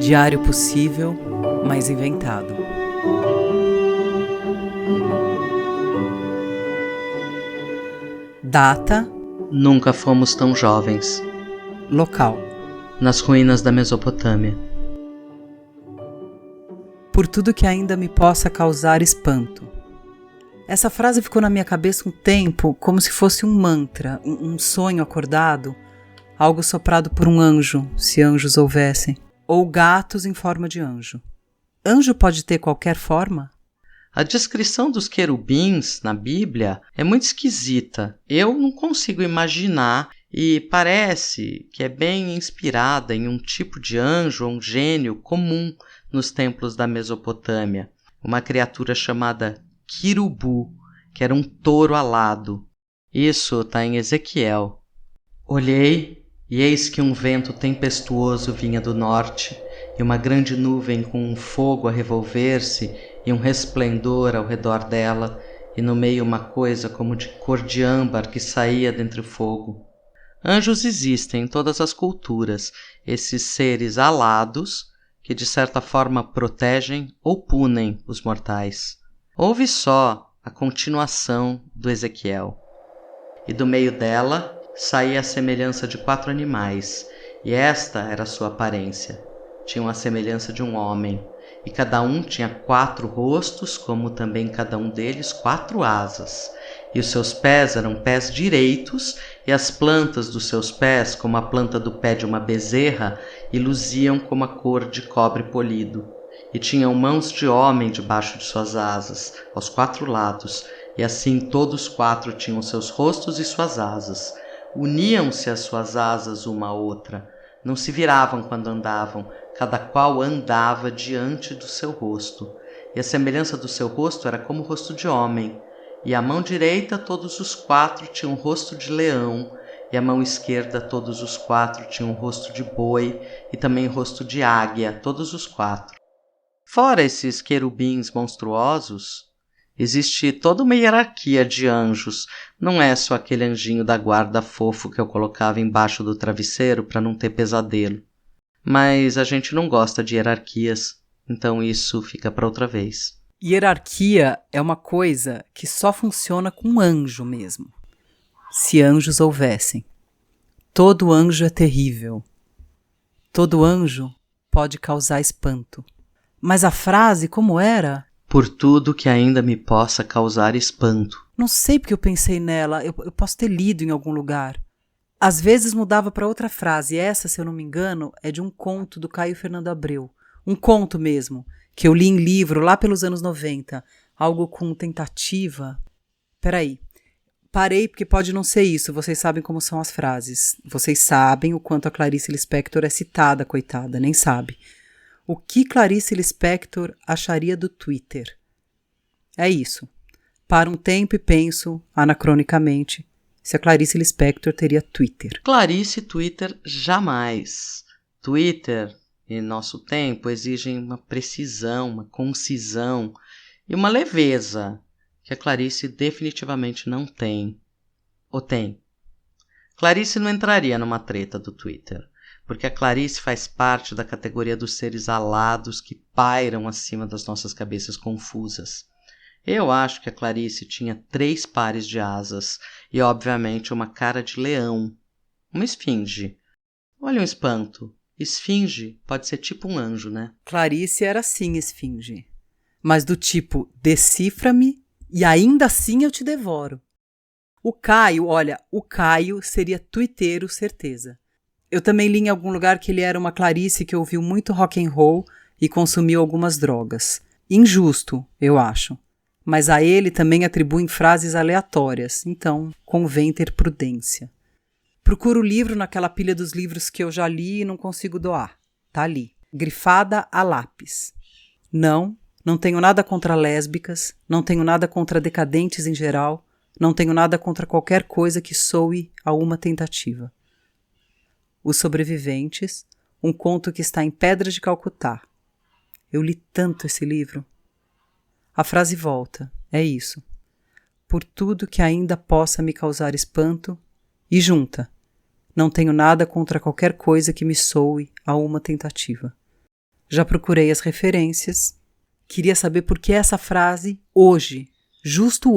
Diário possível, mas inventado. Data, Nunca fomos tão jovens. local. Nas ruínas da Mesopotâmia. Por tudo que ainda me possa causar espanto. Essa frase ficou na minha cabeça um tempo como se fosse um mantra, um sonho acordado, algo soprado por um anjo, se anjos houvessem, ou gatos em forma de anjo. Anjo pode ter qualquer forma? A descrição dos querubins na Bíblia é muito esquisita. Eu não consigo imaginar e parece que é bem inspirada em um tipo de anjo ou um gênio comum nos templos da Mesopotâmia. Uma criatura chamada Quirubu, que era um touro alado. Isso está em Ezequiel. Olhei, e eis que um vento tempestuoso vinha do norte, e uma grande nuvem com um fogo a revolver-se e um resplendor ao redor dela, e no meio uma coisa como de cor de âmbar que saía dentre o fogo. Anjos existem em todas as culturas, esses seres alados que de certa forma protegem ou punem os mortais. Ouve só a continuação do Ezequiel. E do meio dela saía a semelhança de 4 animais, e esta era a sua aparência. Tinham a semelhança de um homem, e cada um tinha 4 rostos, como também cada um deles 4 asas. E os seus pés eram pés direitos, e as plantas dos seus pés, como a planta do pé de uma bezerra, e luziam como a cor de cobre polido. E tinham mãos de homem debaixo de suas asas, aos 4 lados, e assim todos 4 tinham seus rostos e suas asas. Uniam-se as suas asas uma à outra, não se viravam quando andavam, cada qual andava diante do seu rosto. E a semelhança do seu rosto era como o rosto de homem. E a mão direita todos os 4 tinham o rosto de leão, e a mão esquerda todos os 4 tinham o rosto de boi, e também o rosto de águia, todos os 4. Fora esses querubins monstruosos, existe toda uma hierarquia de anjos. Não é só aquele anjinho da guarda fofo que eu colocava embaixo do travesseiro para não ter pesadelo. Mas a gente não gosta de hierarquias, então isso fica para outra vez. Hierarquia é uma coisa que só funciona com anjo mesmo. Se anjos houvessem. Todo anjo é terrível. Todo anjo pode causar espanto. Mas a frase, como era? Por tudo que ainda me possa causar espanto. Não sei porque eu pensei nela, eu posso ter lido em algum lugar. Às vezes mudava para outra frase, essa, se eu não me engano, é de um conto do Caio Fernando Abreu. Um conto mesmo, que eu li em livro lá pelos anos 90. Algo com tentativa. Peraí, parei porque pode não ser isso, vocês sabem como são as frases. Vocês sabem o quanto a Clarice Lispector é citada, coitada, nem sabe. O que Clarice Lispector acharia do Twitter? É isso. Paro um tempo e penso, anacronicamente, se a Clarice Lispector teria Twitter. Clarice Twitter jamais. Twitter, em nosso tempo, exigem uma precisão, uma concisão e uma leveza que a Clarice definitivamente não tem. Ou tem? Clarice não entraria numa treta do Twitter, porque a Clarice faz parte da categoria dos seres alados que pairam acima das nossas cabeças confusas. Eu acho que a Clarice tinha 3 pares de asas e, obviamente, uma cara de leão. Uma esfinge. Olha um espanto. Esfinge pode ser tipo um anjo, né? Clarice era sim esfinge. Mas do tipo, decifra-me e ainda assim eu te devoro. O Caio seria tuiteiro, certeza. Eu também li em algum lugar que ele era uma Clarice que ouviu muito rock and roll e consumiu algumas drogas. Injusto, eu acho. Mas a ele também atribuem frases aleatórias, então convém ter prudência. Procuro o livro naquela pilha dos livros que eu já li e não consigo doar. Tá ali, grifada a lápis. Não tenho nada contra lésbicas, não tenho nada contra decadentes em geral, não tenho nada contra qualquer coisa que soe a uma tentativa. Os Sobreviventes, um conto que está em Pedras de Calcutá. Eu li tanto esse livro. A frase volta, é isso. Por tudo que ainda possa me causar espanto, e junta. Não tenho nada contra qualquer coisa que me soe a uma tentativa. Já procurei as referências. Queria saber por que essa frase hoje, justo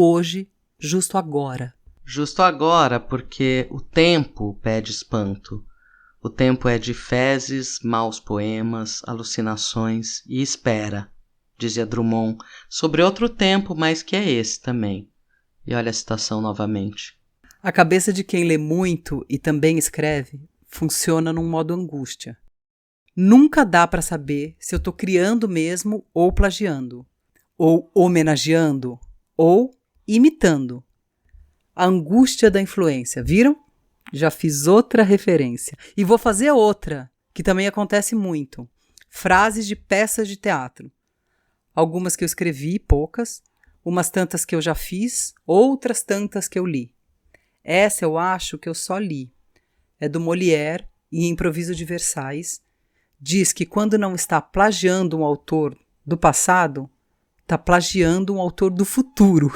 agora. Justo agora, porque o tempo pede espanto. O tempo é de fezes, maus poemas, alucinações e espera, dizia Drummond, sobre outro tempo, mas que é esse também. E olha a citação novamente. A cabeça de quem lê muito e também escreve funciona num modo angústia. Nunca dá para saber se eu estou criando mesmo ou plagiando, ou homenageando, ou imitando. A angústia da influência, viram? Já fiz outra referência. E vou fazer outra, que também acontece muito. Frases de peças de teatro. Algumas que eu escrevi, poucas. Umas tantas que eu já fiz, outras tantas que eu li. Essa eu acho que eu só li. É do Molière, em Improviso de Versailles. Diz que quando não está plagiando um autor do passado, está plagiando um autor do futuro.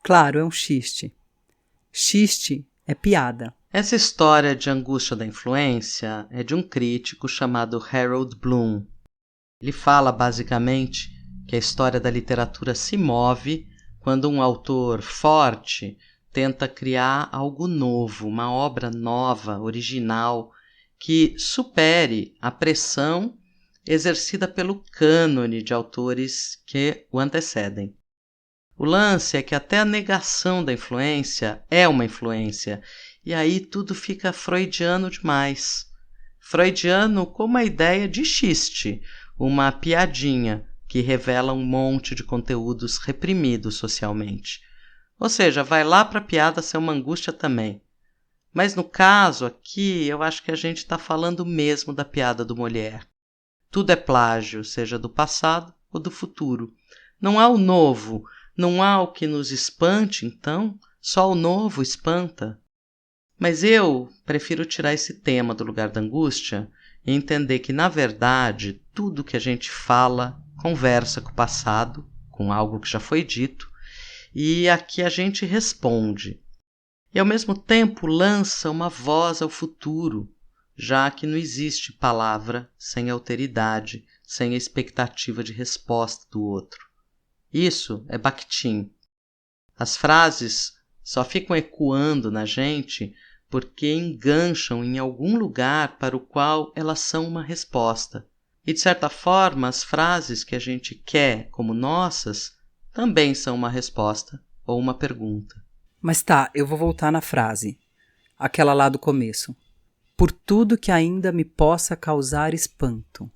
Claro, é um xiste. Xiste é piada. Essa história de angústia da influência é de um crítico chamado Harold Bloom. Ele fala basicamente que a história da literatura se move quando um autor forte tenta criar algo novo, uma obra nova, original, que supere a pressão exercida pelo cânone de autores que o antecedem. O lance é que até a negação da influência é uma influência, e aí tudo fica freudiano demais. Freudiano como a ideia de xiste, uma piadinha que revela um monte de conteúdos reprimidos socialmente. Ou seja, vai lá para a piada ser uma angústia também. Mas no caso aqui, eu acho que a gente está falando mesmo da piada do Molière. Tudo é plágio, seja do passado ou do futuro. Não há o novo, não há o que nos espante, então, só o novo espanta. Mas eu prefiro tirar esse tema do lugar da angústia e entender que, na verdade, tudo que a gente fala conversa com o passado, com algo que já foi dito, e aqui a gente responde. E, ao mesmo tempo, lança uma voz ao futuro, já que não existe palavra sem alteridade, sem a expectativa de resposta do outro. Isso é Bakhtin. As frases só ficam ecoando na gente porque engancham em algum lugar para o qual elas são uma resposta. E, de certa forma, as frases que a gente quer como nossas também são uma resposta ou uma pergunta. Mas tá, eu vou voltar na frase, aquela lá do começo. Por tudo que ainda me possa causar espanto.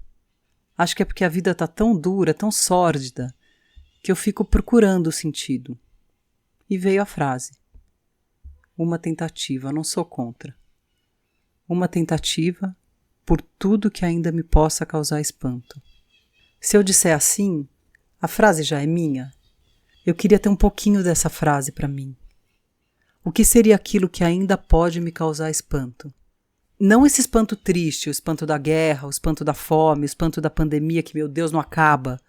Acho que é porque a vida tá tão dura, tão sórdida, que eu fico procurando o sentido. E veio a frase. Uma tentativa, não sou contra. Uma tentativa por tudo que ainda me possa causar espanto. Se eu disser assim, a frase já é minha. Eu queria ter um pouquinho dessa frase para mim. O que seria aquilo que ainda pode me causar espanto? Não esse espanto triste, o espanto da guerra, o espanto da fome, o espanto da pandemia que, meu Deus, não acaba.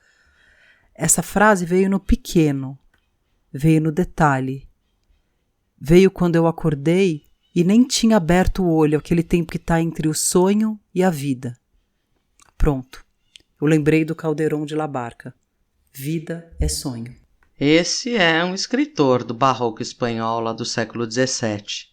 Essa frase veio no pequeno, veio no detalhe. Veio quando eu acordei e nem tinha aberto o olho, aquele tempo que está entre o sonho e a vida. Pronto, eu lembrei do Calderón de la Barca. Vida é sonho. Esse é um escritor do barroco espanhol lá do século XVII.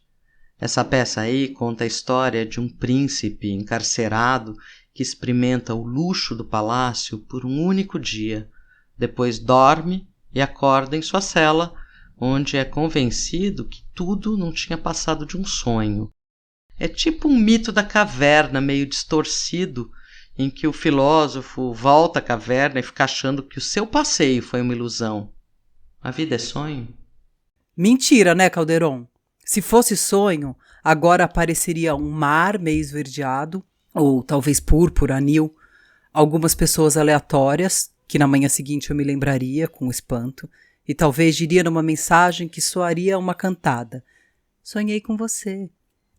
Essa peça aí conta a história de um príncipe encarcerado que experimenta o luxo do palácio por um único dia. Depois dorme e acorda em sua cela, onde é convencido que tudo não tinha passado de um sonho. É tipo um mito da caverna meio distorcido, em que o filósofo volta à caverna e fica achando que o seu passeio foi uma ilusão. A vida é sonho? Mentira, né, Calderón? Se fosse sonho, agora apareceria um mar meio esverdeado, ou talvez púrpura, anil, algumas pessoas aleatórias, que na manhã seguinte eu me lembraria com espanto, e talvez diria numa mensagem que soaria uma cantada. Sonhei com você.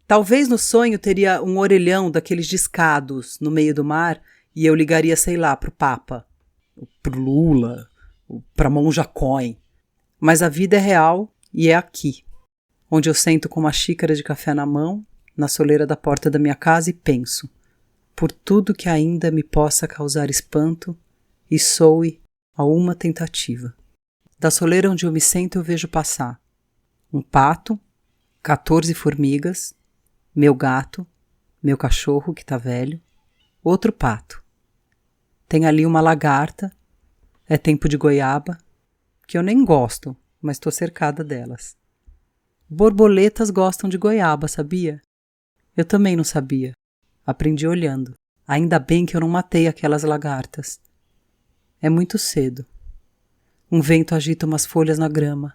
Talvez no sonho teria um orelhão daqueles discados no meio do mar e eu ligaria, sei lá, pro Papa, pro Lula, pra Monja Coin. Mas a vida é real e é aqui, onde eu sento com uma xícara de café na mão, na soleira da porta da minha casa e penso. por tudo que ainda me possa causar espanto e soe a uma tentativa. Da soleira onde eu me sento eu vejo passar um pato, 14 formigas, meu gato, meu cachorro que tá velho, outro pato. Tem ali uma lagarta, é tempo de goiaba, que eu nem gosto, mas estou cercada delas. Borboletas gostam de goiaba, sabia? Eu também não sabia. Aprendi olhando. Ainda bem que eu não matei aquelas lagartas. É muito cedo. Um vento agita umas folhas na grama.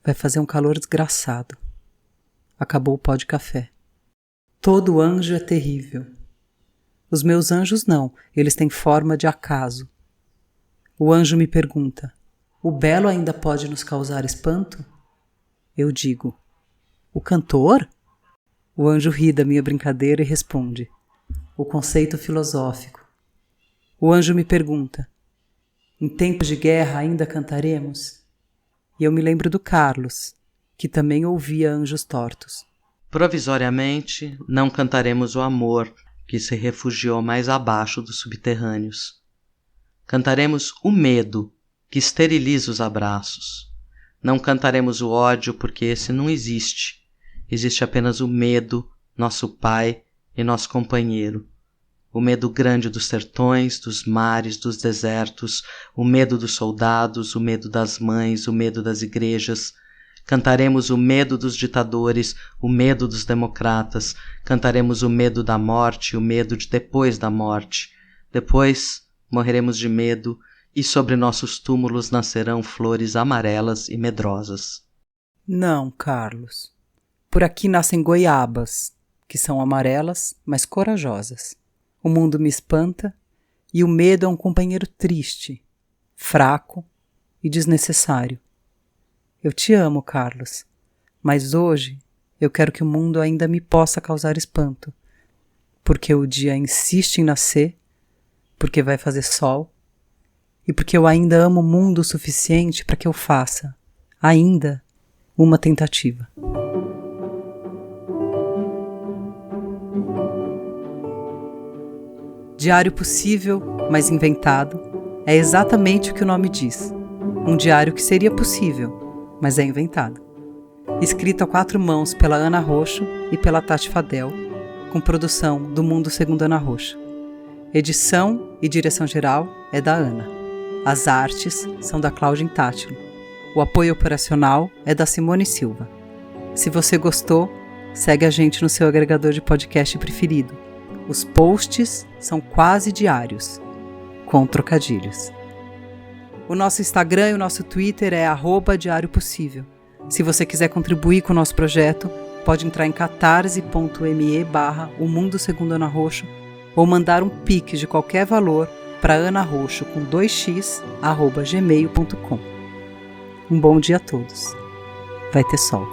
Vai fazer um calor desgraçado. Acabou o pó de café. Todo anjo é terrível. Os meus anjos não, eles têm forma de acaso. O anjo me pergunta: o belo ainda pode nos causar espanto? Eu digo: o cantor? O anjo ri da minha brincadeira e responde: o conceito filosófico. O anjo me pergunta: em tempos de guerra ainda cantaremos? E eu me lembro do Carlos, que também ouvia anjos tortos. Provisoriamente, não cantaremos o amor que se refugiou mais abaixo dos subterrâneos. Cantaremos o medo que esteriliza os abraços. Não cantaremos o ódio porque esse não existe. Existe apenas o medo, nosso pai e nosso companheiro. O medo grande dos sertões, dos mares, dos desertos, o medo dos soldados, o medo das mães, o medo das igrejas. Cantaremos o medo dos ditadores, o medo dos democratas. Cantaremos o medo da morte, o medo de depois da morte. Depois morreremos de medo e sobre nossos túmulos nascerão flores amarelas e medrosas. Não, Carlos. Por aqui nascem goiabas, que são amarelas, mas corajosas. O mundo me espanta e o medo é um companheiro triste, fraco e desnecessário. Eu te amo, Carlos, mas hoje eu quero que o mundo ainda me possa causar espanto, porque o dia insiste em nascer, porque vai fazer sol e porque eu ainda amo o mundo o suficiente para que eu faça, ainda, uma tentativa. Diário possível, mas inventado, é exatamente o que o nome diz. Um diário que seria possível, mas é inventado. Escrito a 4 mãos pela Ana Roxo e pela Tati Fadel, com produção do Mundo Segundo Ana Roxo. Edição e direção geral é da Ana. As artes são da Cláudia Intátilo. O apoio operacional é da Simone Silva. Se você gostou, segue a gente no seu agregador de podcast preferido. Os posts são quase diários, com trocadilhos. O nosso Instagram e o nosso Twitter é @diariopossível. Se você quiser contribuir com o nosso projeto, pode entrar em catarse.me/O Mundo Segundo Ana Roxo ou mandar um pix de qualquer valor para anarroxo com 2x @gmail.com. Um bom dia a todos. Vai ter sol.